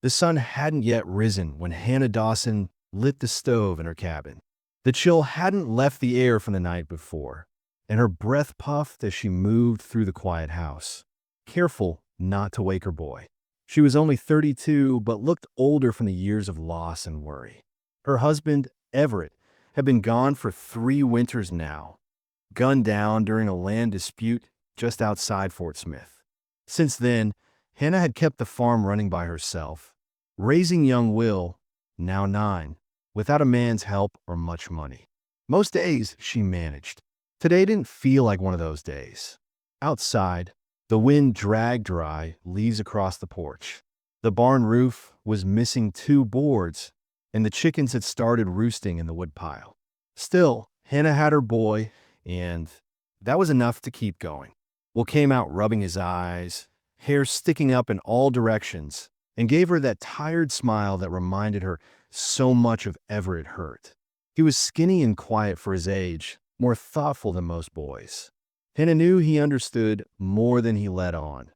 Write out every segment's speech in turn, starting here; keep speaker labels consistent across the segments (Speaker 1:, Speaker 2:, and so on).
Speaker 1: The sun hadn't yet risen when Hannah Dawson lit the stove in her cabin. The chill hadn't left the air from the night before, and her breath puffed as she moved through the quiet house, careful not to wake her boy. She was only 32, but looked older from the years of loss and worry. Her husband, Everett, had been gone for 3 winters now, gunned down during a land dispute just outside Fort Smith. Since then, Hannah had kept the farm running by herself, raising young Will, now 9, without a man's help or much money. Most days she managed. Today didn't feel like one of those days. Outside, the wind dragged dry leaves across the porch. The barn roof was missing 2 boards, and the chickens had started roosting in the woodpile. Still, Hannah had her boy, and that was enough to keep going. Will came out rubbing his eyes, hair sticking up in all directions, and gave her that tired smile that reminded her so much of Everett Hurt. He was skinny and quiet for his age, more thoughtful than most boys. Hannah knew he understood more than he let on,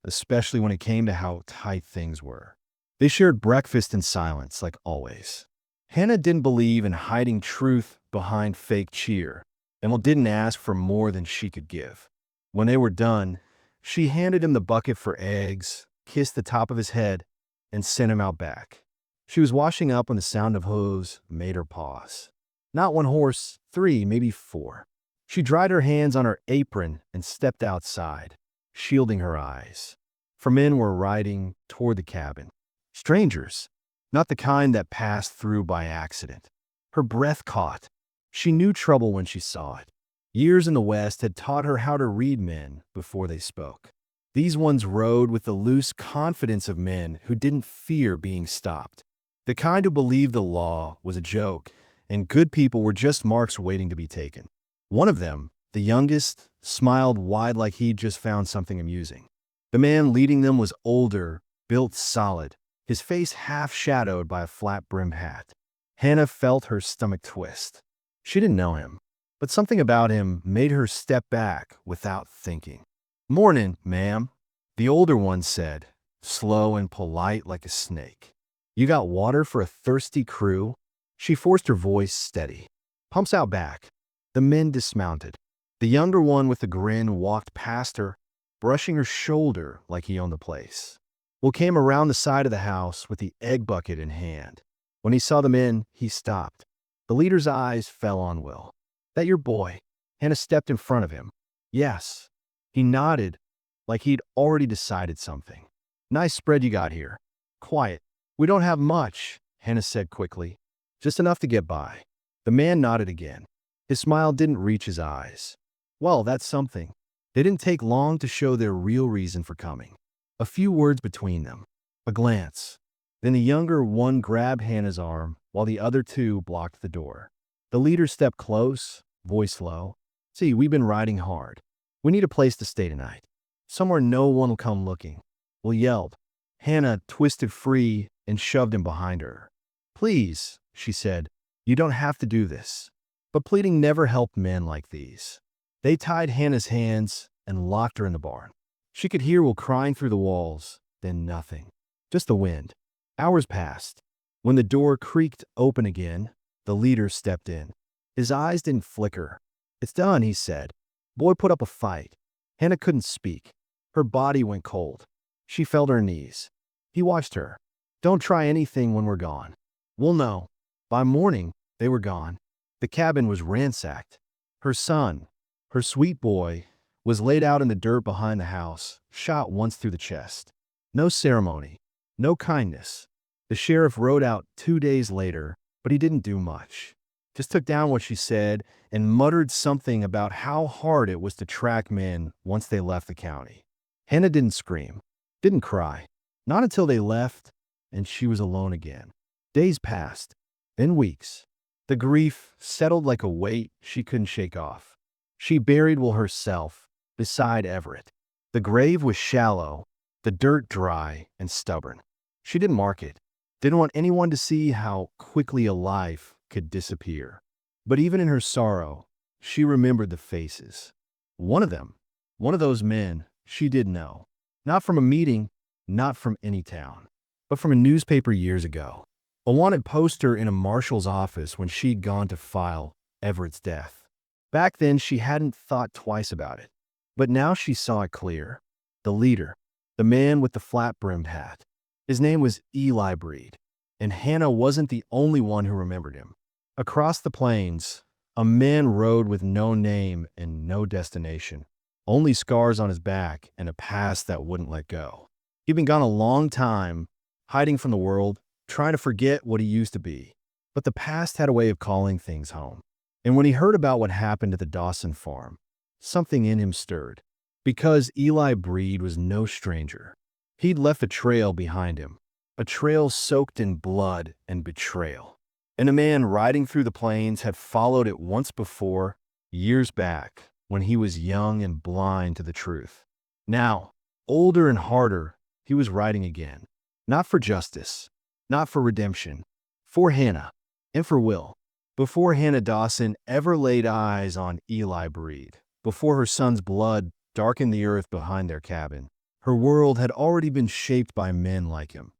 Speaker 1: especially when it came to how tight things were. They shared breakfast in silence, like always. Hannah didn't believe in hiding truth behind fake cheer, and didn't ask for more than she could give. When they were done, she handed him the bucket for eggs, kissed the top of his head, and sent him out back. She was washing up when the sound of hooves made her pause. Not 1 horse, 3, maybe 4. She dried her hands on her apron and stepped outside, shielding her eyes. For men were riding toward the cabin. Strangers, not the kind that passed through by accident. Her breath caught. She knew trouble when she saw it. Years in the West had taught her how to read men before they spoke. These ones rode with the loose confidence of men who didn't fear being stopped. The kind who believed the law was a joke, and good people were just marks waiting to be taken. One of them, the youngest, smiled wide like he'd just found something amusing. The man leading them was older, built solid, his face half shadowed by a flat-brimmed hat. Hannah felt her stomach twist. She didn't know him, but something about him made her step back without thinking. "Mornin', ma'am," the older one said, slow and polite like a snake. "You got water for a thirsty crew?" She forced her voice steady. "Pumps out back." The men dismounted. The younger one with a grin walked past her, brushing her shoulder like he owned the place. Will came around the side of the house with the egg bucket in hand. When he saw the men, he stopped. The leader's eyes fell on Will. "That your boy?" Hannah stepped in front of him. "Yes." He nodded like he'd already decided something. "Nice spread you got here." "Quiet. We don't have much," Hannah said quickly. "Just enough to get by." The man nodded again. His smile didn't reach his eyes. "Well, that's something." They didn't take long to show their real reason for coming. A few words between them. A glance. Then the younger one grabbed Hannah's arm while the other 2 blocked the door. The leader stepped close, voice low. "See, we've been riding hard. We need a place to stay tonight. Somewhere no one will come looking." Will yelled. Hannah twisted free and shoved him behind her. "Please," she said, "you don't have to do this." But pleading never helped men like these. They tied Hannah's hands and locked her in the barn. She could hear Will crying through the walls, then nothing. Just the wind. Hours passed. When the door creaked open again, the leader stepped in. His eyes didn't flicker. "It's done," he said. Boy put up a fight. Hannah couldn't speak. Her body went cold. She fell to her knees. He watched her. "Don't try anything when we're gone." "We'll know." By morning, they were gone. The cabin was ransacked. Her son, her sweet boy, was laid out in the dirt behind the house, shot once through the chest. No ceremony, no kindness. The sheriff rode out 2 days later, but he didn't do much. Just took down what she said and muttered something about how hard it was to track men once they left the county. Hannah didn't scream, didn't cry, not until they left and she was alone again. Days passed, then weeks. The grief settled like a weight she couldn't shake off. She buried Will herself beside Everett. The grave was shallow, the dirt dry and stubborn. She didn't mark it, didn't want anyone to see how quickly a life could disappear. But even in her sorrow, she remembered the faces. One of them, one of those men, she did know. Not from a meeting, not from any town. but from a newspaper years ago. A wanted poster in a marshal's office when she'd gone to file Everett's death. Back then, she hadn't thought twice about it. But now she saw it clear. The leader, the man with the flat-brimmed hat. His name was Eli Breed, and Hannah wasn't the only one who remembered him. Across the plains, a man rode with no name and no destination, only scars on his back and a past that wouldn't let go. He'd been gone a long time, hiding from the world, trying to forget what he used to be. But the past had a way of calling things home. And when he heard about what happened at the Dawson farm, something in him stirred. Because Eli Breed was no stranger. He'd left a trail behind him, a trail soaked in blood and betrayal. And a man riding through the plains had followed it once before, years back, when he was young and blind to the truth. Now, older and harder, he was riding again. Not for justice, not for redemption, for Hannah, and for Will. Before Hannah Dawson ever laid eyes on Eli Breed, before her son's blood darkened the earth behind their cabin, her world had already been shaped by men like him.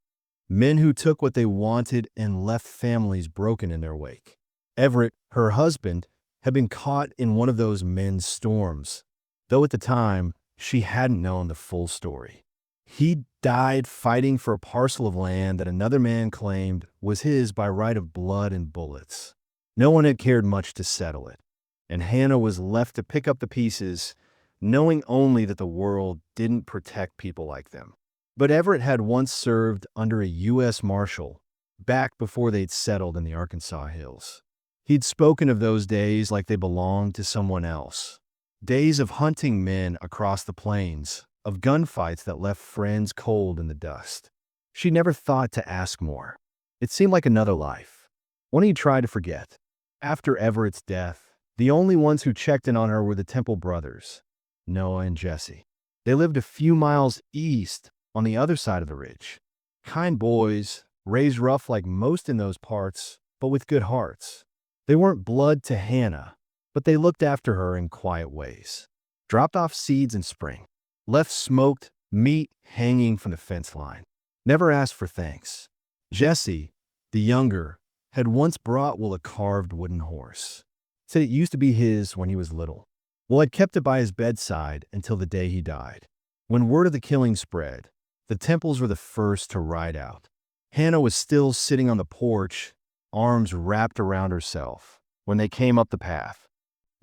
Speaker 1: Men who took what they wanted and left families broken in their wake. Everett, her husband, had been caught in one of those men's storms, though at the time, she hadn't known the full story. He died fighting for a parcel of land that another man claimed was his by right of blood and bullets. No one had cared much to settle it, and Hannah was left to pick up the pieces, knowing only that the world didn't protect people like them. But Everett had once served under a U.S. Marshal, back before they'd settled in the Arkansas hills. He'd spoken of those days like they belonged to someone else. Days of hunting men across the plains, of gunfights that left friends cold in the dust. She never thought to ask more. It seemed like another life, one he'd tried to forget. After Everett's death, the only ones who checked in on her were the Temple brothers, Noah and Jesse. They lived a few miles east on the other side of the ridge. Kind boys, raised rough like most in those parts, but with good hearts. They weren't blood to Hannah, but they looked after her in quiet ways. Dropped off seeds in spring. Left smoked meat hanging from the fence line. Never asked for thanks. Jesse, the younger, had once brought Will a carved wooden horse. Said it used to be his when he was little. Will had kept it by his bedside until the day he died. When word of the killing spread, the Temples were the first to ride out. Hannah was still sitting on the porch, arms wrapped around herself, when they came up the path.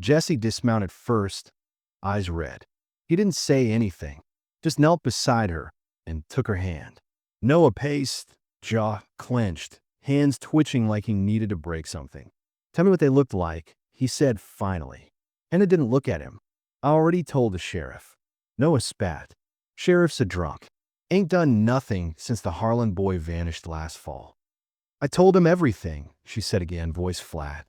Speaker 1: Jesse dismounted first, eyes red. He didn't say anything, just knelt beside her and took her hand. Noah paced, jaw clenched, hands twitching like he needed to break something. Tell me what they looked like, he said finally. Hannah didn't look at him. I already told the sheriff. Noah spat. Sheriff's a drunk. Ain't done nothing since the Harlan boy vanished last fall. I told him everything, she said again, voice flat.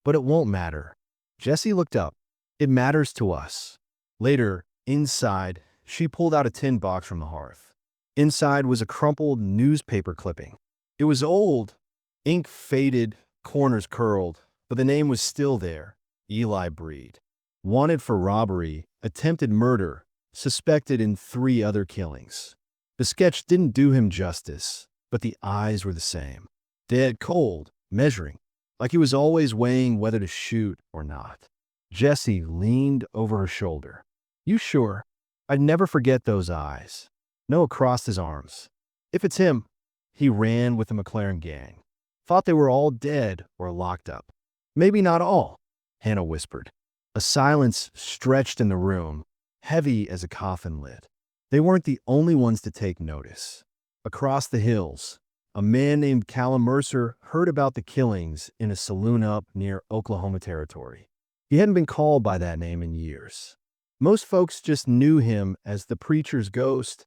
Speaker 1: But it won't matter. Jesse looked up. It matters to us. Later, inside, she pulled out a tin box from the hearth. Inside was a crumpled newspaper clipping. It was old, ink faded, corners curled, but the name was still there, Eli Breed. Wanted for robbery, attempted murder, suspected in 3 other killings. The sketch didn't do him justice, but the eyes were the same. Dead cold, measuring, like he was always weighing whether to shoot or not. Jesse leaned over her shoulder. You sure? I'd never forget those eyes. Noah crossed his arms. If it's him, he ran with the McLaren gang. Thought they were all dead or locked up. Maybe not all, Hannah whispered. A silence stretched in the room, heavy as a coffin lid. They weren't the only ones to take notice. Across the hills, a man named Callum Mercer heard about the killings in a saloon up near Oklahoma Territory. He hadn't been called by that name in years. Most folks just knew him as the preacher's ghost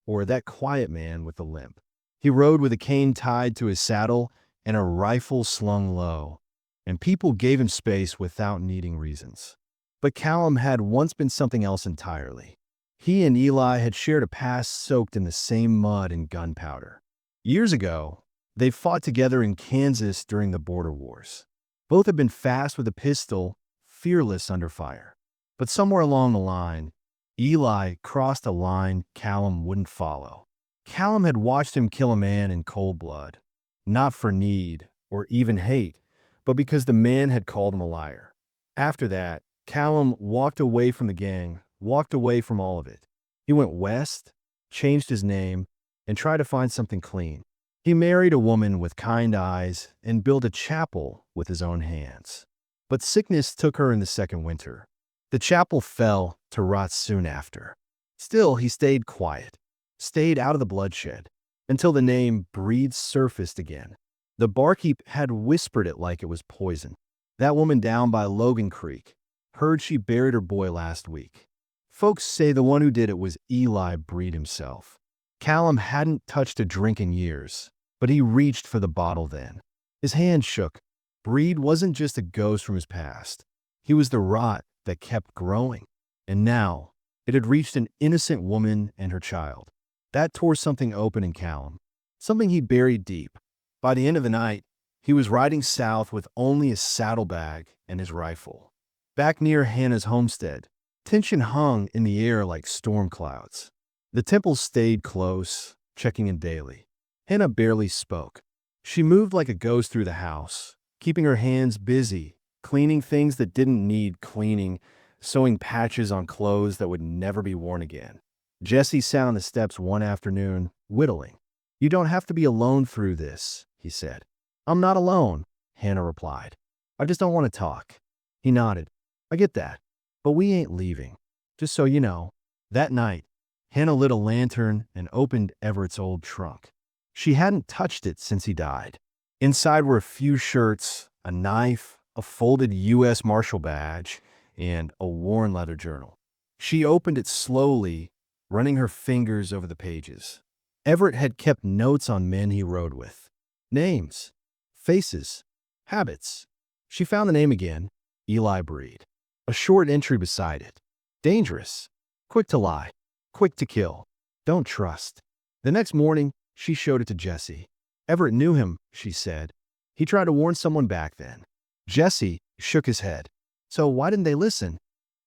Speaker 1: or that quiet man with the limp. He rode with a cane tied to his saddle and a rifle slung low, and people gave him space without needing reasons. But Callum had once been something else entirely. He and Eli had shared a past soaked in the same mud and gunpowder. Years ago, they fought together in Kansas during the border wars. Both had been fast with a pistol, fearless under fire. But somewhere along the line, Eli crossed a line Callum wouldn't follow. Callum had watched him kill a man in cold blood, not for need or even hate, but because the man had called him a liar. After that, Callum walked away from the gang, walked away from all of it. He went west, changed his name, and tried to find something clean. He married a woman with kind eyes and built a chapel with his own hands. But sickness took her in the second winter. The chapel fell to rot soon after. Still, he stayed quiet, stayed out of the bloodshed, until the name Breed surfaced again. The barkeep had whispered it like it was poison. That woman down by Logan Creek heard she buried her boy last week. Folks say the one who did it was Eli Breed himself. Callum hadn't touched a drink in years, but he reached for the bottle then. His hand shook. Breed wasn't just a ghost from his past. He was the rot that kept growing. And now, it had reached an innocent woman and her child. That tore something open in Callum, something he buried deep. By the end of the night, he was riding south with only his saddlebag and his rifle. Back near Hannah's homestead, tension hung in the air like storm clouds. The Temple stayed close, checking in daily. Hannah barely spoke. She moved like a ghost through the house, keeping her hands busy, cleaning things that didn't need cleaning, sewing patches on clothes that would never be worn again. Jesse sat on the steps one afternoon, whittling. "You don't have to be alone through this," he said. "I'm not alone," Hannah replied. "I just don't want to talk." He nodded. "I get that, but we ain't leaving, just so you know." That night, Hannah lit a lantern and opened Everett's old trunk. She hadn't touched it since he died. Inside were a few shirts, a knife, a folded U.S. Marshal badge, and a worn leather journal. She opened it slowly, running her fingers over the pages. Everett had kept notes on men he rode with. Names, faces, habits. She found the name again, Eli Breed. A short entry beside it. Dangerous. Quick to lie. Quick to kill. Don't trust. The next morning, she showed it to Jesse. Everett knew him, she said. He tried to warn someone back then. Jesse shook his head. So why didn't they listen?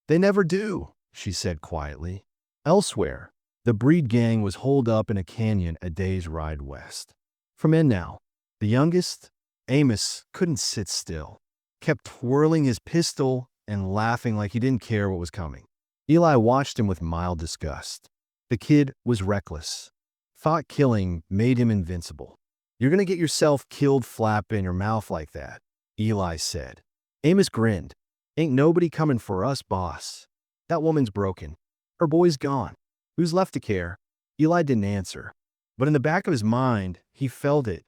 Speaker 1: They never do, she said quietly. Elsewhere, the Breed gang was holed up in a canyon a day's ride west. From in now, the youngest, Amos, couldn't sit still. Kept twirling his pistol and laughing like he didn't care what was coming. Eli watched him with mild disgust. The kid was reckless. Thought killing made him invincible. "You're gonna get yourself killed flapping your mouth like that," Eli said. Amos grinned. "Ain't nobody coming for us, boss. That woman's broken. Her boy's gone. Who's left to care?" Eli didn't answer. But in the back of his mind, he felt it.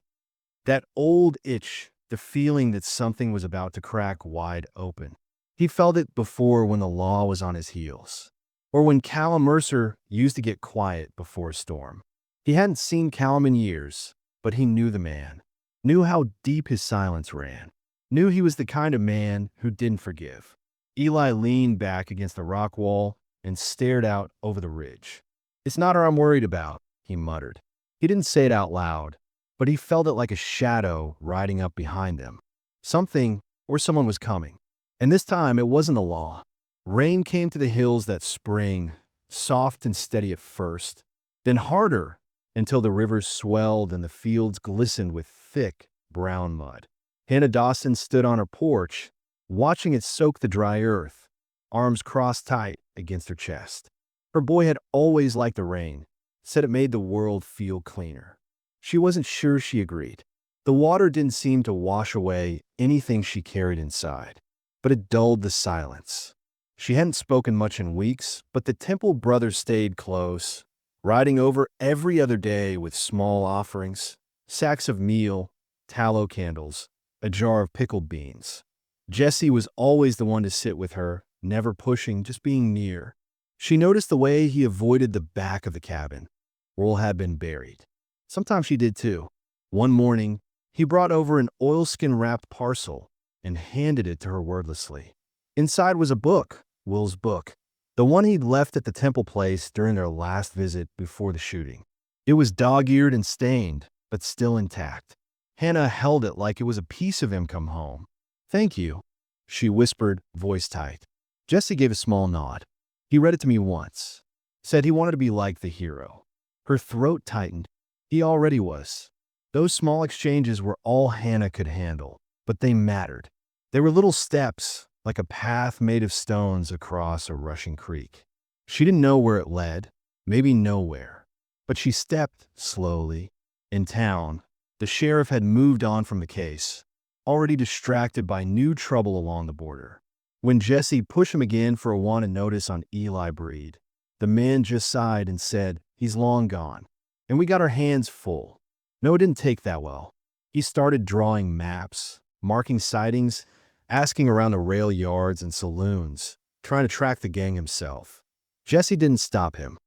Speaker 1: That old itch, the feeling that something was about to crack wide open. He felt it before when the law was on his heels. Or when Callum Mercer used to get quiet before a storm. He hadn't seen Callum in years, but he knew the man. Knew how deep his silence ran. Knew he was the kind of man who didn't forgive. Eli leaned back against the rock wall and stared out over the ridge. "It's not her I'm worried about," he muttered. He didn't say it out loud, but he felt it like a shadow riding up behind them. Something or someone was coming. And this time it wasn't the law. Rain came to the hills that spring, soft and steady at first, then harder until the rivers swelled and the fields glistened with thick, brown mud. Hannah Dawson stood on her porch, watching it soak the dry earth, arms crossed tight against her chest. Her boy had always liked the rain, said it made the world feel cleaner. She wasn't sure she agreed. The water didn't seem to wash away anything she carried inside, but it dulled the silence. She hadn't spoken much in weeks, but the Temple brothers stayed close, riding over every other day with small offerings, sacks of meal, tallow candles, a jar of pickled beans. Jesse was always the one to sit with her, never pushing, just being near. She noticed the way he avoided the back of the cabin, where Will had been buried. Sometimes she did too. One morning, he brought over an oilskin-wrapped parcel and handed it to her wordlessly. Inside was a book, Will's book, the one he'd left at the Temple place during their last visit before the shooting. It was dog-eared and stained, but still intact. Hannah held it like it was a piece of him come home. "Thank you," she whispered, voice tight. Jesse gave a small nod. "He read it to me once. Said he wanted to be like the hero. Her throat tightened. He already was. Those small exchanges were all Hannah could handle, but they mattered. They were little steps, like a path made of stones across a rushing creek. She didn't know where it led, maybe nowhere. But she stepped slowly. In town, the sheriff had moved on from the case, already distracted by new trouble along the border. When Jesse pushed him again for a wanted notice on Eli Breed, the man just sighed and said, "He's long gone." And we got our hands full. No, it didn't take that well. He started drawing maps, marking sightings, asking around the rail yards and saloons, trying to track the gang himself. Jesse didn't stop him,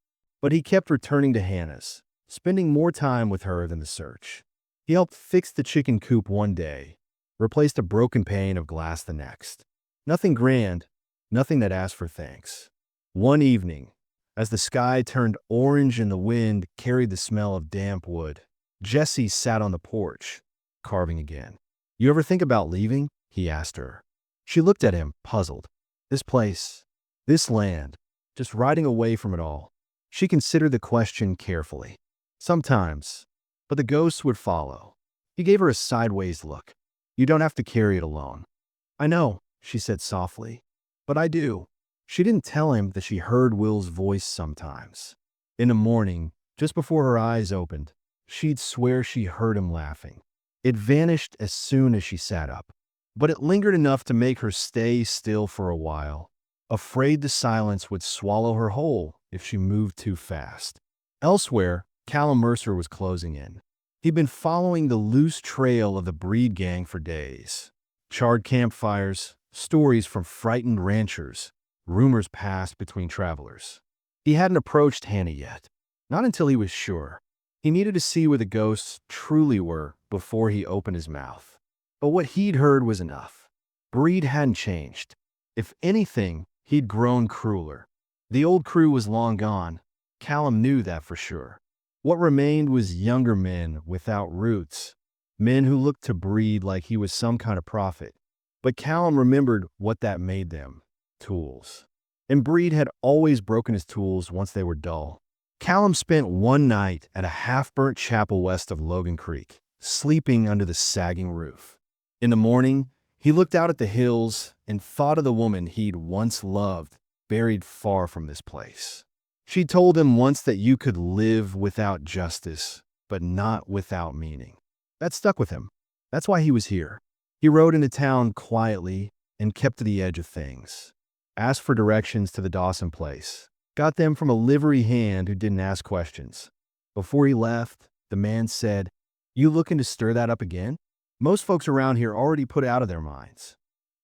Speaker 1: but he kept returning to Hannah's, spending more time with her than the search. He helped fix the chicken coop one day, replaced a broken pane of glass the next. Nothing grand, nothing that asked for thanks. One evening, as the sky turned orange and the wind carried the smell of damp wood, Jesse sat on the porch, carving again. "You ever think about leaving?" he asked her. She looked at him, puzzled. This place, this land, just riding away from it all. She considered the question carefully. Sometimes, but the ghosts would follow. He gave her a sideways look. "You don't have to carry it alone." "I know," she said softly, "but I do." She didn't tell him that she heard Will's voice sometimes. In the morning, just before her eyes opened, she'd swear she heard him laughing. It vanished as soon as she sat up, but it lingered enough to make her stay still for a while, afraid the silence would swallow her whole if she moved too fast. Elsewhere, Callum Mercer was closing in. He'd been following the loose trail of the Breed gang for days. Charred campfires, stories from frightened ranchers, rumors passed between travelers. He hadn't approached Hannah yet, not until he was sure. He needed to see where the ghosts truly were before he opened his mouth. But what he'd heard was enough. Breed hadn't changed. If anything, he'd grown crueler. The old crew was long gone. Callum knew that for sure. What remained was younger men without roots, men who looked to Breed like he was some kind of prophet. But Callum remembered what that made them: tools. And Breed had always broken his tools once they were dull. Callum spent one night at a half-burnt chapel west of Logan Creek, sleeping under the sagging roof. In the morning, he looked out at the hills and thought of the woman he'd once loved, buried far from this place. She told him once that you could live without justice, but not without meaning. That stuck with him. That's why he was here. He rode into town quietly and kept to the edge of things. Asked for directions to the Dawson place. Got them from a livery hand who didn't ask questions. Before he left, the man said, "You looking to stir that up again? Most folks around here already put it out of their minds."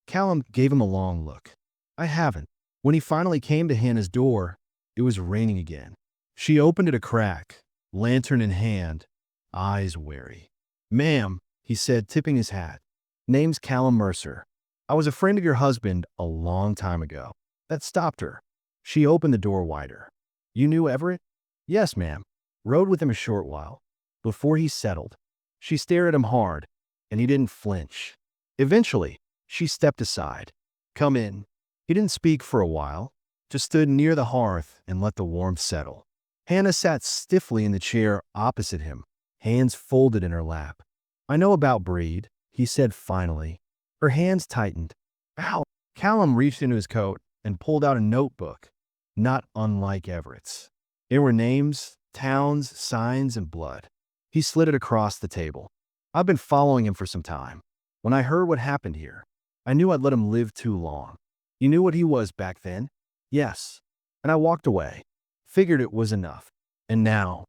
Speaker 1: Callum gave him a long look. "I haven't." When he finally came to Hannah's door, it was raining again. She opened it a crack, lantern in hand, eyes wary. "Ma'am," he said, tipping his hat. "Name's Callum Mercer. I was a friend of your husband a long time ago." That stopped her. She opened the door wider. "You knew Everett?" "Yes, ma'am. Rode with him a short while, before he settled." She stared at him hard, and he didn't flinch. Eventually, she stepped aside. "Come in." He didn't speak for a while, just stood near the hearth and let the warmth settle. Hannah sat stiffly in the chair opposite him, hands folded in her lap. "I know about Breed," he said finally. Her hands tightened. "Ow!" Callum reached into his coat and pulled out a notebook, not unlike Everett's. There were names, towns, signs, and blood. He slid it across the table. "I've been following him for some time. When I heard what happened here, I knew I'd let him live too long." "You knew what he was back then?" "Yes. And I walked away. Figured it was enough. And now—"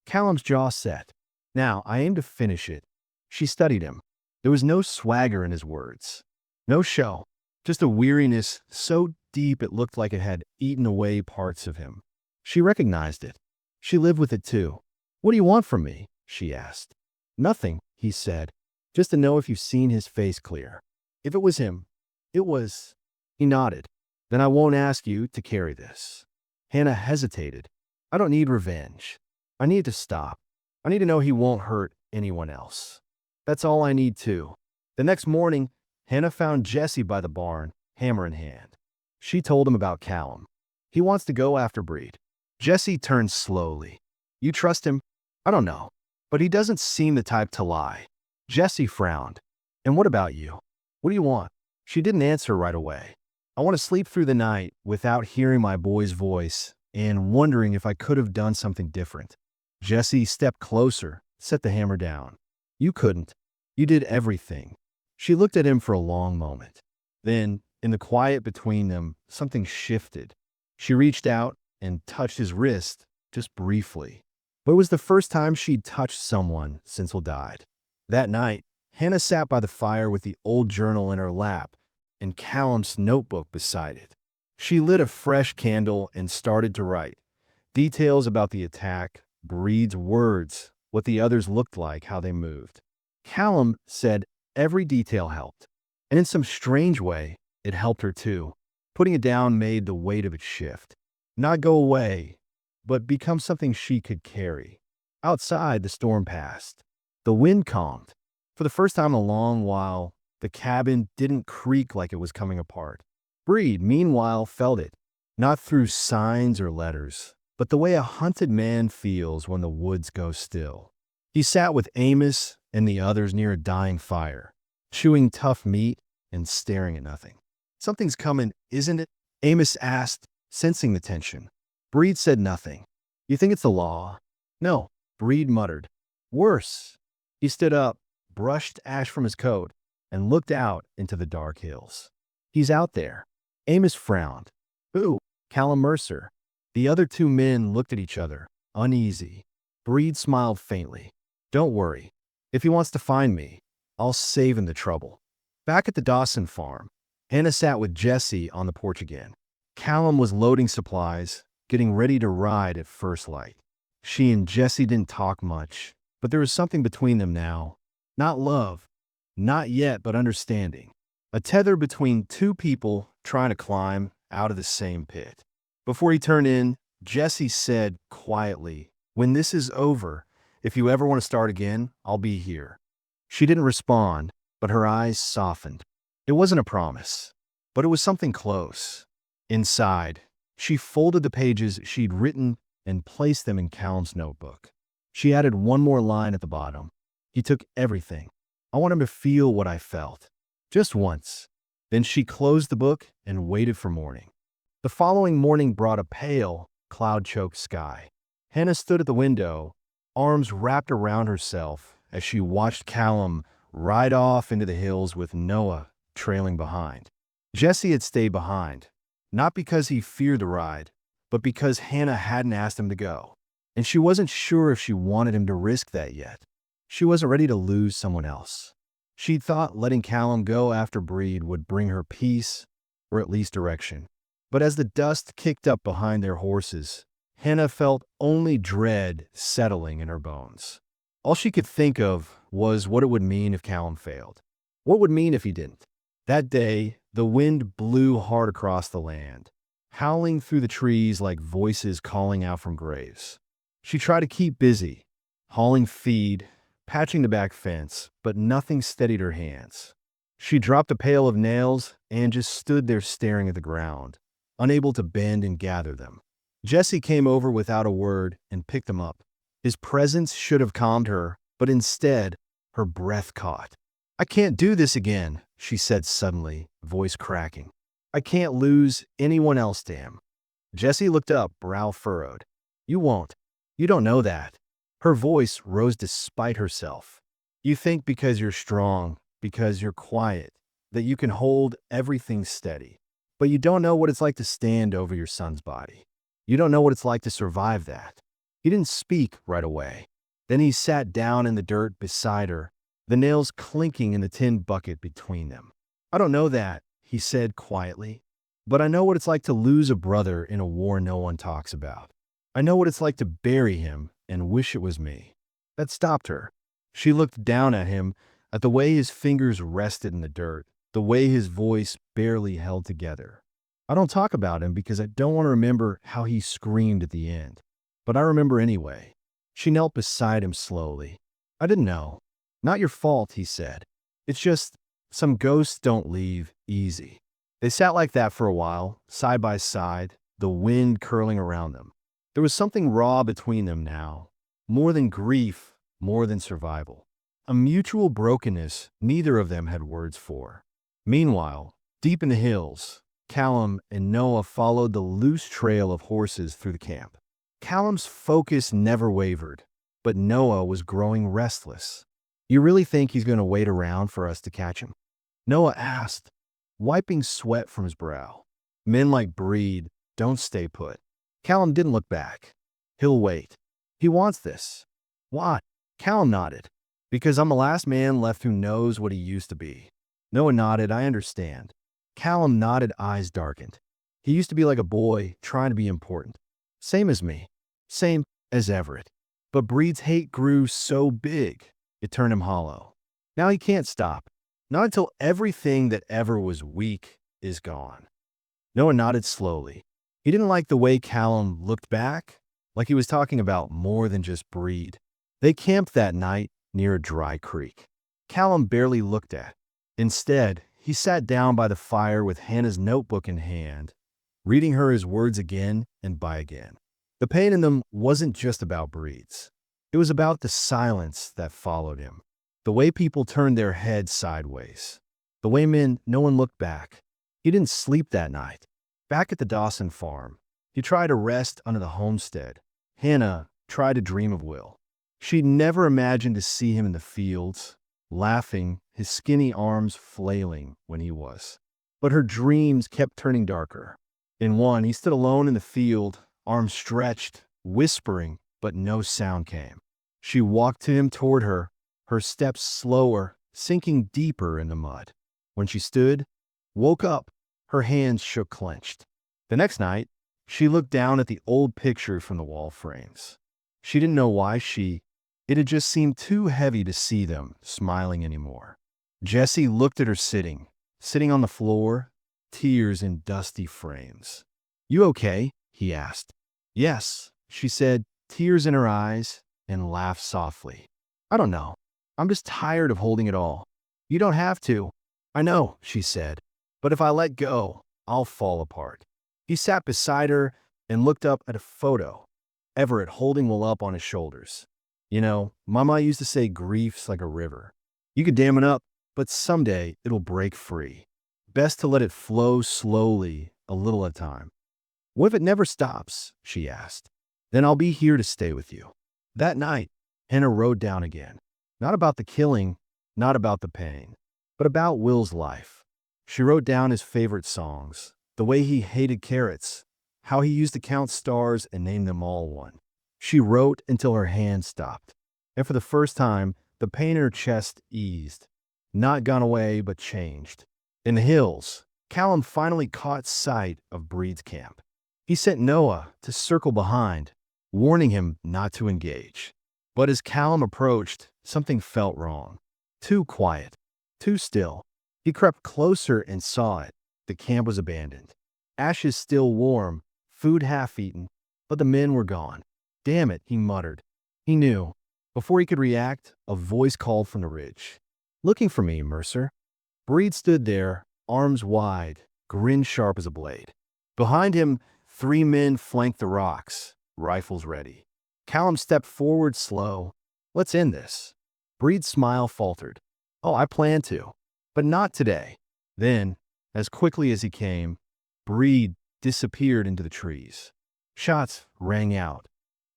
Speaker 1: Callum's jaw set. "Now, I aim to finish it." She studied him. There was no swagger in his words. No show. Just a weariness so deep it looked like it had eaten away parts of him. She recognized it. She lived with it too. "What do you want from me?" she asked. "Nothing," he said. "Just to know if you've seen his face clear. If it was him, it was—" He nodded. "Then I won't ask you to carry this." Hannah hesitated. "I don't need revenge. I need to stop. I need to know he won't hurt anyone else. That's all I need too." The next morning, Hannah found Jesse by the barn, hammer in hand. She told him about Callum. "He wants to go after Breed." Jesse turned slowly. You trust him? I don't know, but he doesn't seem the type to lie. Jesse frowned. And what about you? What do you want? She didn't answer right away. I want to sleep through the night without hearing my boy's voice and wondering if I could have done something different. Jesse stepped closer, set the hammer down. You couldn't. You did everything. She looked at him for a long moment. Then, in the quiet between them, something shifted. She reached out and touched his wrist, just briefly. But it was the first time she'd touched someone since he died. That night, Hannah sat by the fire with the old journal in her lap and Callum's notebook beside it. She lit a fresh candle and started to write. Details about the attack, Breed's words, what the others looked like, how they moved. Callum said every detail helped. And in some strange way, it helped her too. Putting it down made the weight of it shift. Not go away, but become something she could carry. Outside, the storm passed. The wind calmed. For the first time in a long while, the cabin didn't creak like it was coming apart. Breed, meanwhile, felt it. Not through signs or letters, but the way a hunted man feels when the woods go still. He sat with Amos and the others near a dying fire, chewing tough meat and staring at nothing. Something's coming, isn't it? Amos asked, sensing the tension. Breed said nothing. You think it's the law? No, Breed muttered. Worse. He stood up, brushed ash from his coat, and looked out into the dark hills. He's out there. Amos frowned. Who? Callum Mercer. The other two men looked at each other, uneasy. Breed smiled faintly. Don't worry. If he wants to find me, I'll save him the trouble. Back at the Dawson farm, Hannah sat with Jesse on the porch again. Callum was loading supplies, getting ready to ride at first light. She and Jesse didn't talk much, but there was something between them now. Not love. Not yet, but understanding. A tether between two people trying to climb out of the same pit. Before he turned in, Jesse said quietly, when this is over, if you ever want to start again, I'll be here. She didn't respond, but her eyes softened. It wasn't a promise, but it was something close. Inside, she folded the pages she'd written and placed them in Callum's notebook. She added one more line at the bottom. He took everything. I want him to feel what I felt. Just once. Then she closed the book and waited for morning. The following morning brought a pale, cloud-choked sky. Hannah stood at the window, arms wrapped around herself as she watched Callum ride off into the hills with Noah trailing behind. Jesse had stayed behind, not because he feared the ride, but because Hannah hadn't asked him to go. And she wasn't sure if she wanted him to risk that yet. She wasn't ready to lose someone else. She'd thought letting Callum go after Breed would bring her peace, or at least direction. But as the dust kicked up behind their horses, Hannah felt only dread settling in her bones. All she could think of was what it would mean if Callum failed. What would mean if he didn't? That day, the wind blew hard across the land, howling through the trees like voices calling out from graves. She tried to keep busy, hauling feed, patching the back fence, but nothing steadied her hands. She dropped a pail of nails and just stood there staring at the ground, unable to bend and gather them. Jesse came over without a word and picked them up. His presence should have calmed her, but instead, her breath caught. I can't do this again, she said suddenly, voice cracking. I can't lose anyone else to him. Jesse looked up, brow furrowed. You won't. You don't know that. Her voice rose despite herself. You think because you're strong, because you're quiet, that you can hold everything steady. But you don't know what it's like to stand over your son's body. You don't know what it's like to survive that. He didn't speak right away. Then he sat down in the dirt beside her, the nails clinking in the tin bucket between them. I don't know that, he said quietly, but I know what it's like to lose a brother in a war no one talks about. I know what it's like to bury him and wish it was me. That stopped her. She looked down at him, at the way his fingers rested in the dirt, the way his voice barely held together. I don't talk about him because I don't want to remember how he screamed at the end. But I remember anyway. She knelt beside him slowly. I didn't know. Not your fault, he said. It's just, some ghosts don't leave easy. They sat like that for a while, side by side, the wind curling around them. There was something raw between them now, More than grief, more than survival. A mutual brokenness neither of them had words for. Meanwhile, deep in the hills, Callum and Noah followed the loose trail of horses through the camp. Callum's focus never wavered, but Noah was growing restless. You really think he's going to wait around for us to catch him? Noah asked, wiping sweat from his brow. Men like Breed don't stay put. Callum didn't look back. He'll wait. He wants this. Why? Callum nodded. Because I'm the last man left who knows what he used to be. Noah nodded, I understand. Callum nodded, eyes darkened. He used to be like a boy, trying to be important. Same as me. Same as Everett. But Breed's hate grew so big, it turned him hollow. Now he can't stop. Not until everything that ever was weak is gone. Noah nodded slowly. He didn't like the way Callum looked back, like he was talking about more than just Breed. They camped that night near a dry creek. Callum barely looked at. Instead, he sat down by the fire with Hannah's notebook in hand, reading her his words again and by again. The pain in them wasn't just about Breed's. It was about the silence that followed him. The way people turned their heads sideways. The way no one looked back. He didn't sleep that night. Back at the Dawson farm, he tried to rest under the homestead. Hannah tried to dream of Will. She'd never imagined to see him in the fields, laughing, his skinny arms flailing when he was. But her dreams kept turning darker. In one, he stood alone in the field, arms stretched, whispering, but no sound came. She walked to him toward her, her steps slower, sinking deeper in the mud. When she stood, woke up, her hands shook clenched. The next night, she looked down at the old picture from the wall frames. She didn't know why it had just seemed too heavy to see them smiling anymore. Jesse looked at her sitting on the floor, tears in dusty frames. You okay? He asked. Yes, she said, tears in her eyes, and laughed softly. I don't know. I'm just tired of holding it all. You don't have to. I know, she said. But if I let go, I'll fall apart. He sat beside her and looked up at a photo. Everett holding Will up on his shoulders. You know, Mama used to say grief's like a river. You could dam it up, but someday it'll break free. Best to let it flow slowly, a little at a time. What if it never stops? She asked. Then I'll be here to stay with you. That night, Hannah wrote down again. Not about the killing, not about the pain, but about Will's life. She wrote down his favorite songs, the way he hated carrots, how he used to count stars and name them all one. She wrote until her hand stopped, and for the first time, the pain in her chest eased. Not gone away, but changed. In the hills, Callum finally caught sight of Breed's camp. He sent Noah to circle behind, warning him not to engage. But as Callum approached, something felt wrong. Too quiet, too still. He crept closer and saw it. The camp was abandoned. Ashes still warm, food half-eaten, but the men were gone. Damn it, he muttered. He knew. Before he could react, a voice called from the ridge. Looking for me, Mercer. Breed stood there, arms wide, grin sharp as a blade. Behind him, 3 men flanked the rocks, rifles ready. Callum stepped forward slow. Let's end this. Breed's smile faltered. Oh, I plan to. But not today. Then, as quickly as he came, Breed disappeared into the trees. Shots rang out.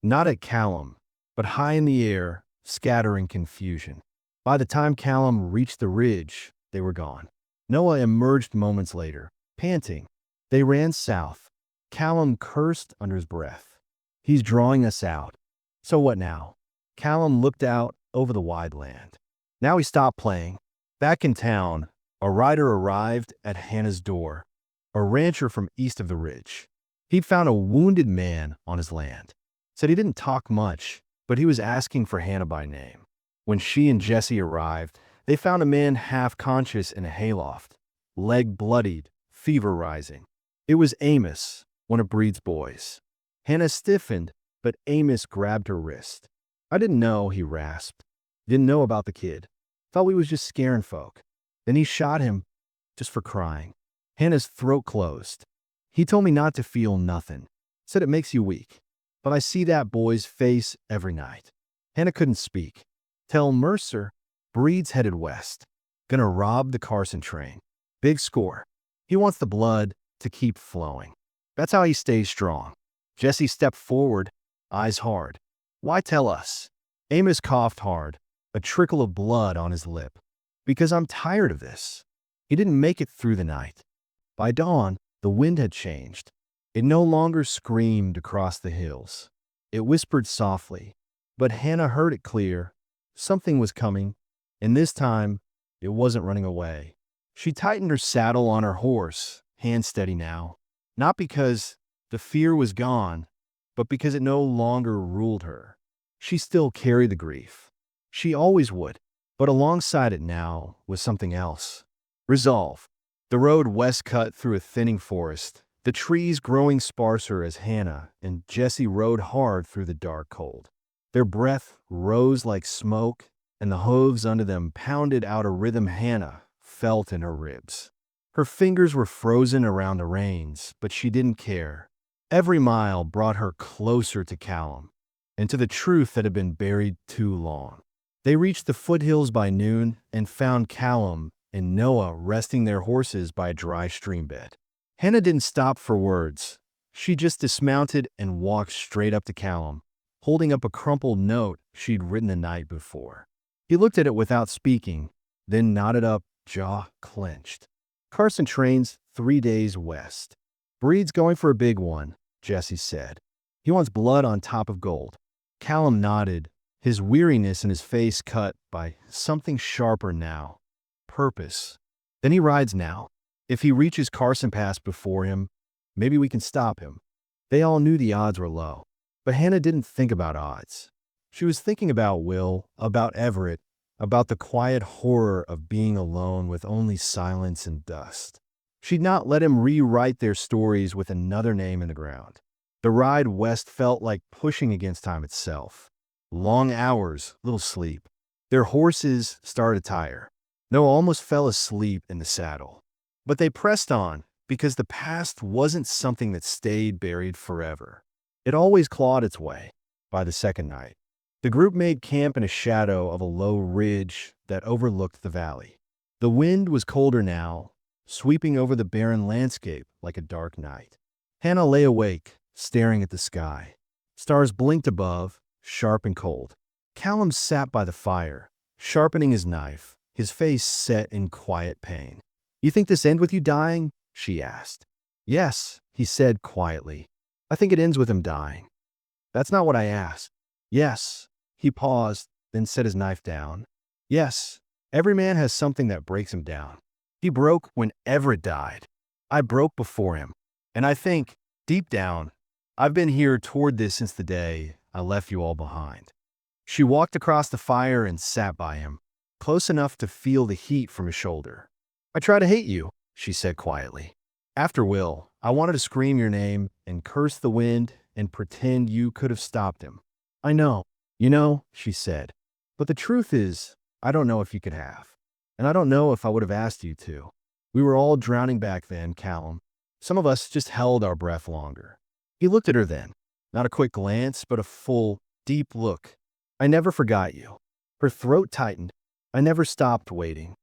Speaker 1: Not at Callum, but high in the air, scattering confusion. By the time Callum reached the ridge, they were gone. Noah emerged moments later, panting. They ran south. Callum cursed under his breath. He's drawing us out. So what now? Callum looked out over the wide land. Now he stopped playing. Back in town, a rider arrived at Hannah's door, a rancher from east of the ridge. He'd found a wounded man on his land. Said he didn't talk much, but he was asking for Hannah by name. When she and Jesse arrived, they found a man half conscious in a hayloft, leg bloodied, fever rising. It was Amos, one of Breed's boys. Hannah stiffened, but Amos grabbed her wrist. I didn't know, he rasped. Didn't know about the kid. Thought we was just scaring folk. Then he shot him, just for crying. Hannah's throat closed. He told me not to feel nothing. Said it makes you weak. But I see that boy's face every night. Hannah couldn't speak. Tell Mercer, Breed's headed west. Gonna rob the Carson train. Big score. He wants the blood to keep flowing. That's how he stays strong. Jesse stepped forward, eyes hard. Why tell us? Amos coughed hard, a trickle of blood on his lip. Because I'm tired of this. He didn't make it through the night. By dawn, the wind had changed. It no longer screamed across the hills. It whispered softly, but Hannah heard it clear. Something was coming, and this time, it wasn't running away. She tightened her saddle on her horse, hand steady now. Not because the fear was gone, but because it no longer ruled her. She still carried the grief. She always would, but alongside it now was something else. Resolve. The road west cut through a thinning forest, the trees growing sparser as Hannah and Jesse rode hard through the dark cold. Their breath rose like smoke, and the hooves under them pounded out a rhythm Hannah felt in her ribs. Her fingers were frozen around the reins, but she didn't care. Every mile brought her closer to Callum, and to the truth that had been buried too long. They reached the foothills by noon and found Callum and Noah resting their horses by a dry stream bed. Hannah didn't stop for words. She just dismounted and walked straight up to Callum, holding up a crumpled note she'd written the night before. He looked at it without speaking, then nodded up, jaw clenched. Carson trains 3 days west. Breed's going for a big one, Jesse said. He wants blood on top of gold. Callum nodded, his weariness in his face cut by something sharper now. Purpose. Then he rides now. If he reaches Carson Pass before him, maybe we can stop him. They all knew the odds were low, but Hannah didn't think about odds. She was thinking about Will, about Everett, about the quiet horror of being alone with only silence and dust. She'd not let him rewrite their stories with another name in the ground. The ride west felt like pushing against time itself. Long hours, little sleep. Their horses started to tire. Noah almost fell asleep in the saddle. But they pressed on because the past wasn't something that stayed buried forever. It always clawed its way. By the second night, the group made camp in a shadow of a low ridge that overlooked the valley. The wind was colder now, sweeping over the barren landscape like a dark night. Hannah lay awake, staring at the sky. Stars blinked above, sharp and cold. Callum sat by the fire, sharpening his knife, his face set in quiet pain. "You think this ends with you dying?" she asked. "Yes," he said quietly. "I think it ends with him dying." "That's not what I asked." "Yes." He paused, then set his knife down. "Yes, every man has something that breaks him down. He broke when Everett died. I broke before him. And I think, deep down, I've been here toward this since the day I left you all behind." She walked across the fire and sat by him, close enough to feel the heat from his shoulder. "I try to hate you," she said quietly. "After Will, I wanted to scream your name and curse the wind and pretend you could have stopped him. I know, she said. But the truth is, I don't know if you could have. And I don't know if I would have asked you to. We were all drowning back then, Callum. Some of us just held our breath longer." He looked at her then, not a quick glance, but a full, deep look. "I never forgot you." Her throat tightened. "I never stopped waiting."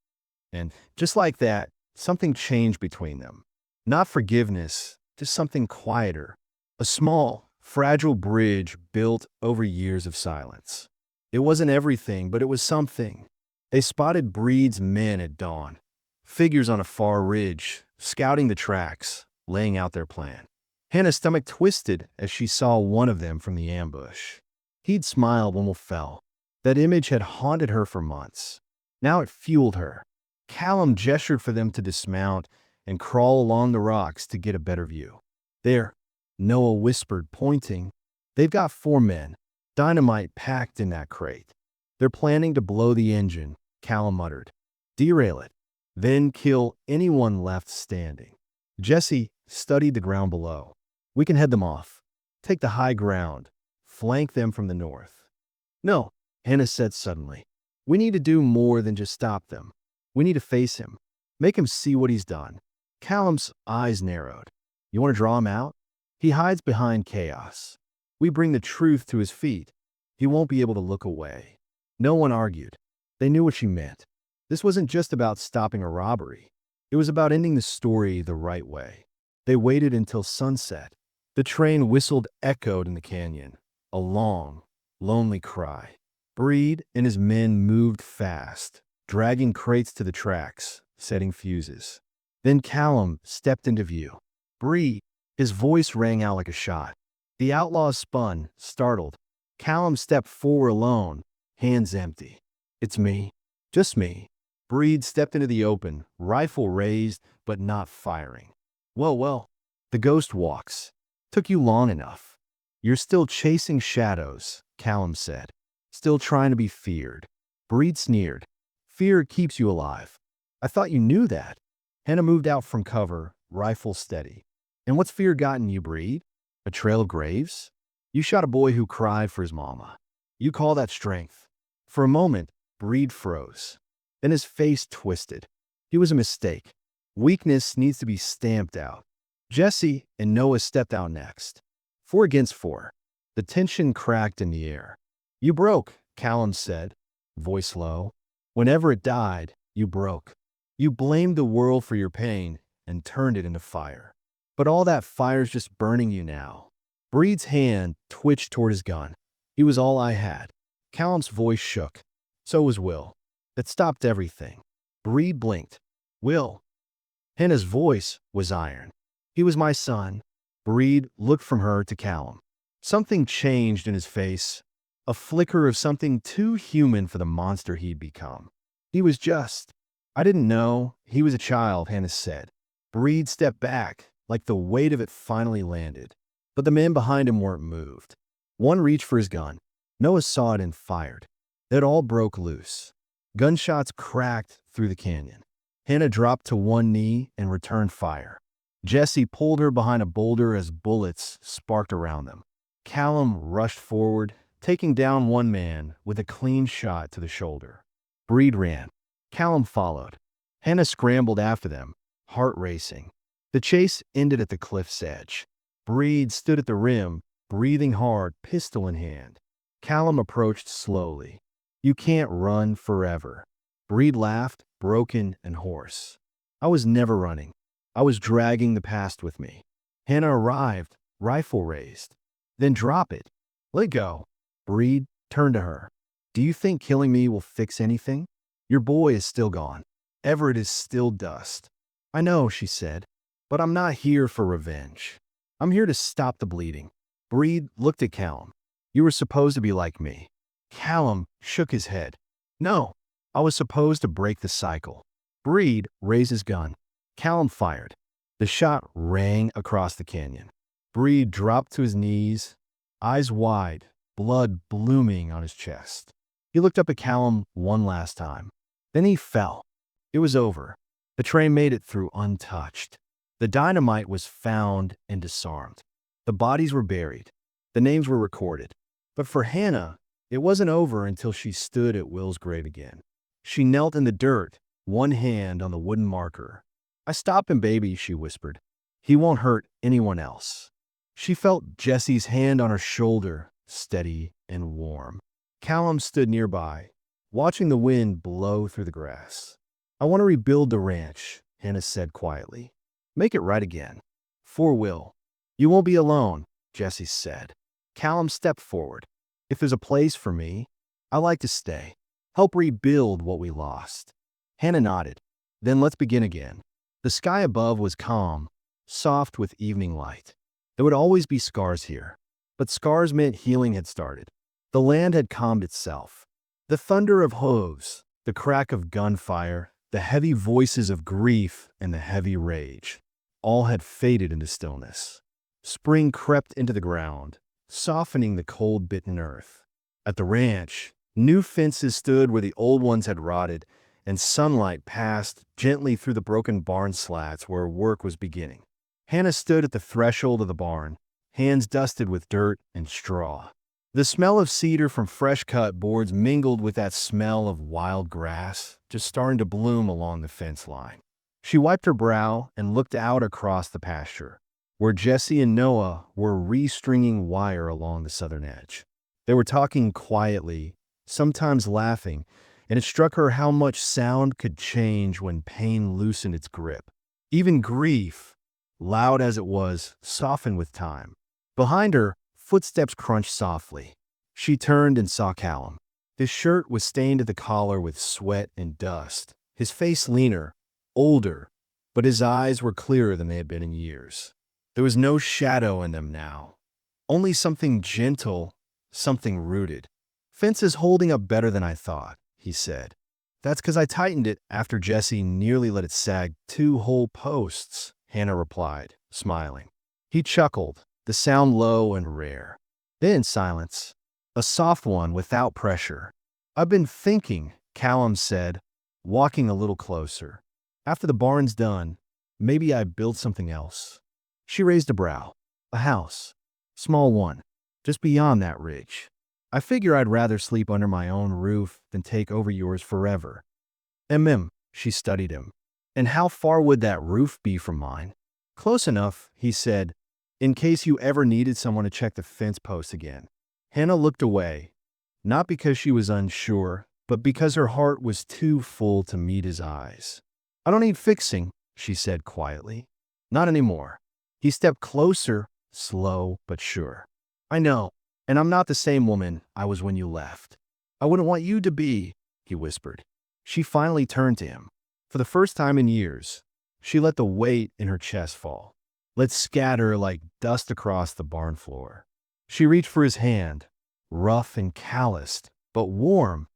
Speaker 1: And just like that, something changed between them. Not forgiveness, just something quieter. A small, fragile bridge built over years of silence. It wasn't everything, but it was something. They spotted Breed's men at dawn, figures on a far ridge, scouting the tracks, laying out their plan. Hannah's stomach twisted as she saw one of them from the ambush. He'd smiled when Will fell. That image had haunted her for months. Now it fueled her. Callum gestured for them to dismount and crawl along the rocks to get a better view. "There," Noah whispered, pointing. "They've got 4 men, dynamite packed in that crate. They're planning to blow the engine," Callum muttered. "Derail it, then kill anyone left standing." Jesse studied the ground below. "We can head them off. Take the high ground. Flank them from the north." "No," Hannah said suddenly. "We need to do more than just stop them. We need to face him. Make him see what he's done." Callum's eyes narrowed. "You want to draw him out? He hides behind chaos. We bring the truth to his feet. He won't be able to look away. No one argued. They knew what she meant. This wasn't just about stopping a robbery. It was about ending the story the right way. They waited until sunset. The train whistled echoed in the canyon, a long, lonely cry. Breed and his men moved fast, dragging crates to the tracks, setting fuses. Then Callum stepped into view. Breed, his voice rang out like a shot. The outlaws spun, startled. Callum stepped forward alone, hands empty. It's me. Just me. Breed stepped into the open, rifle raised, but not firing. Well, the ghost walks. Took you long enough. You're still chasing shadows, Callum said. Still trying to be feared. Breed sneered. Fear keeps you alive. I thought you knew that. Hannah moved out from cover, rifle steady. And what's fear gotten you, Breed? A trail of graves? You shot a boy who cried for his mama. You call that strength. For a moment, Breed froze. Then his face twisted. He was a mistake. Weakness needs to be stamped out. Jesse and Noah stepped out next. 4 against 4. The tension cracked in the air. You broke, Callum said, voice low. Whenever it died, you broke. You blamed the world for your pain and turned it into fire. But all that fire's just burning you now. Breed's hand twitched toward his gun. He was all I had. Callum's voice shook. So was Will. That stopped everything. Breed blinked. Will. Hannah's voice was iron. He was my son. Breed looked from her to Callum. Something changed in his face. A flicker of something too human for the monster he'd become. He was just. I didn't know. He was a child, Hannah said. Breed stepped back, like the weight of it finally landed. But the men behind him weren't moved. One reached for his gun. Noah saw it and fired. It all broke loose. Gunshots cracked through the canyon. Hannah dropped to one knee and returned fire. Jesse pulled her behind a boulder as bullets sparked around them. Callum rushed forward, taking down one man with a clean shot to the shoulder. Breed ran. Callum followed. Hannah scrambled after them, heart racing. The chase ended at the cliff's edge. Breed stood at the rim, breathing hard, pistol in hand. Callum approached slowly. You can't run forever. Breed laughed, broken and hoarse. I was never running. I was dragging the past with me. Hannah arrived, rifle raised. Then drop it. Let go. Breed turned to her. Do you think killing me will fix anything? Your boy is still gone. Everett is still dust. I know, she said, but I'm not here for revenge. I'm here to stop the bleeding. Breed looked at Callum. You were supposed to be like me. Callum shook his head. No, I was supposed to break the cycle. Breed raised his gun. Callum fired. The shot rang across the canyon. Breed dropped to his knees, eyes wide, blood blooming on his chest. He looked up at Callum one last time. Then he fell. It was over. The train made it through untouched. The dynamite was found and disarmed. The bodies were buried. The names were recorded. But for Hannah, it wasn't over until she stood at Will's grave again. She knelt in the dirt, one hand on the wooden marker. I stopped him, baby, she whispered. He won't hurt anyone else. She felt Jesse's hand on her shoulder, steady and warm. Callum stood nearby, watching the wind blow through the grass. I want to rebuild the ranch, Hannah said quietly. Make it right again. For Will. You won't be alone, Jesse said. Callum stepped forward. If there's a place for me, I like to stay. Help rebuild what we lost. Hannah nodded. Then let's begin again. The sky above was calm, soft with evening light. There would always be scars here, but scars meant healing had started. The land had calmed itself. The thunder of hooves, the crack of gunfire, the heavy voices of grief and the heavy rage, all had faded into stillness. Spring crept into the ground, softening the cold-bitten earth. At the ranch, new fences stood where the old ones had rotted, and sunlight passed gently through the broken barn slats where work was beginning. Hannah stood at the threshold of the barn, hands dusted with dirt and straw. The smell of cedar from fresh-cut boards mingled with that smell of wild grass just starting to bloom along the fence line. She wiped her brow and looked out across the pasture, where Jesse and Noah were restringing wire along the southern edge. They were talking quietly, sometimes laughing, and it struck her how much sound could change when pain loosened its grip. Even grief, loud as it was, softened with time. Behind her, footsteps crunched softly. She turned and saw Callum. His shirt was stained at the collar with sweat and dust. His face leaner, older, but his eyes were clearer than they had been in years. There was no shadow in them now, only something gentle, something rooted. "Fence is holding up better than I thought," he said. "That's because I tightened it after Jesse nearly let it sag 2 whole posts," Hannah replied, smiling. He chuckled, the sound low and rare. Then silence, a soft one without pressure. "I've been thinking," Callum said, walking a little closer. "After the barn's done, maybe I build something else." She raised a brow. "A house. Small one, just beyond that ridge. I figure I'd rather sleep under my own roof than take over yours forever." She studied him. "And how far would that roof be from mine?" "Close enough," he said, "in case you ever needed someone to check the fence post again." Hannah looked away, not because she was unsure, but because her heart was too full to meet his eyes. "I don't need fixing," she said quietly. "Not anymore." He stepped closer, slow but sure. "I know, and I'm not the same woman I was when you left. I wouldn't want you to be," he whispered. She finally turned to him. For the first time in years, she let the weight in her chest fall, let scatter like dust across the barn floor. She reached for his hand, rough and calloused, but warm,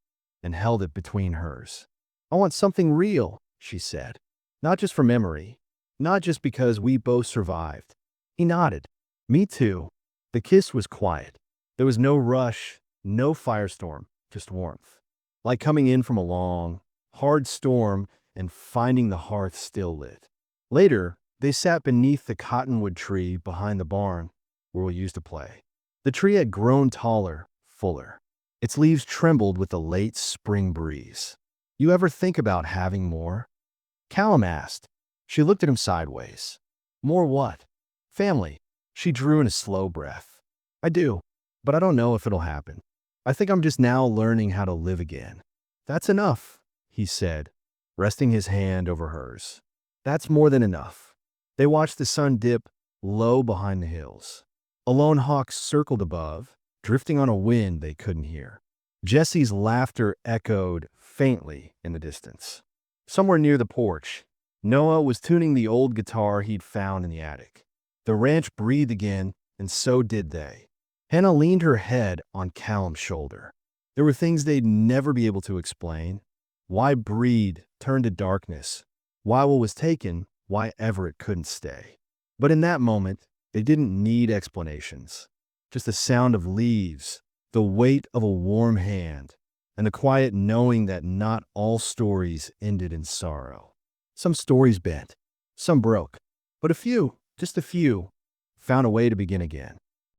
Speaker 1: and held it between hers. "I want something real," she said. "Not just for memory, not just because we both survived." He nodded. "Me too." The kiss was quiet. There was no rush, no firestorm, just warmth. Like coming in from a long, hard storm and finding the hearth still lit. Later, they sat beneath the cottonwood tree behind the barn where we used to play. The tree had grown taller, fuller. Its leaves trembled with the late spring breeze. "You ever think about having more?" Callum asked. She looked at him sideways. "More what?" "Family." She drew in a slow breath. "I do, but I don't know if it'll happen. I think I'm just now learning how to live again." "That's enough," he said, resting his hand over hers. "That's more than enough." They watched the sun dip low behind the hills. A lone hawk circled above, drifting on a wind they couldn't hear. Jesse's laughter echoed faintly in the distance. Somewhere near the porch, Noah was tuning the old guitar he'd found in the attic. The ranch breathed again, and so did they. Hannah leaned her head on Callum's shoulder. There were things they'd never be able to explain. Why Breed turned to darkness, why what was taken, why Everett couldn't stay. But in that moment, they didn't need explanations. Just the sound of leaves, the weight of a warm hand, and the quiet knowing that not all stories ended in sorrow. Some stories bent, some broke, but a few, just a few, found a way to begin again.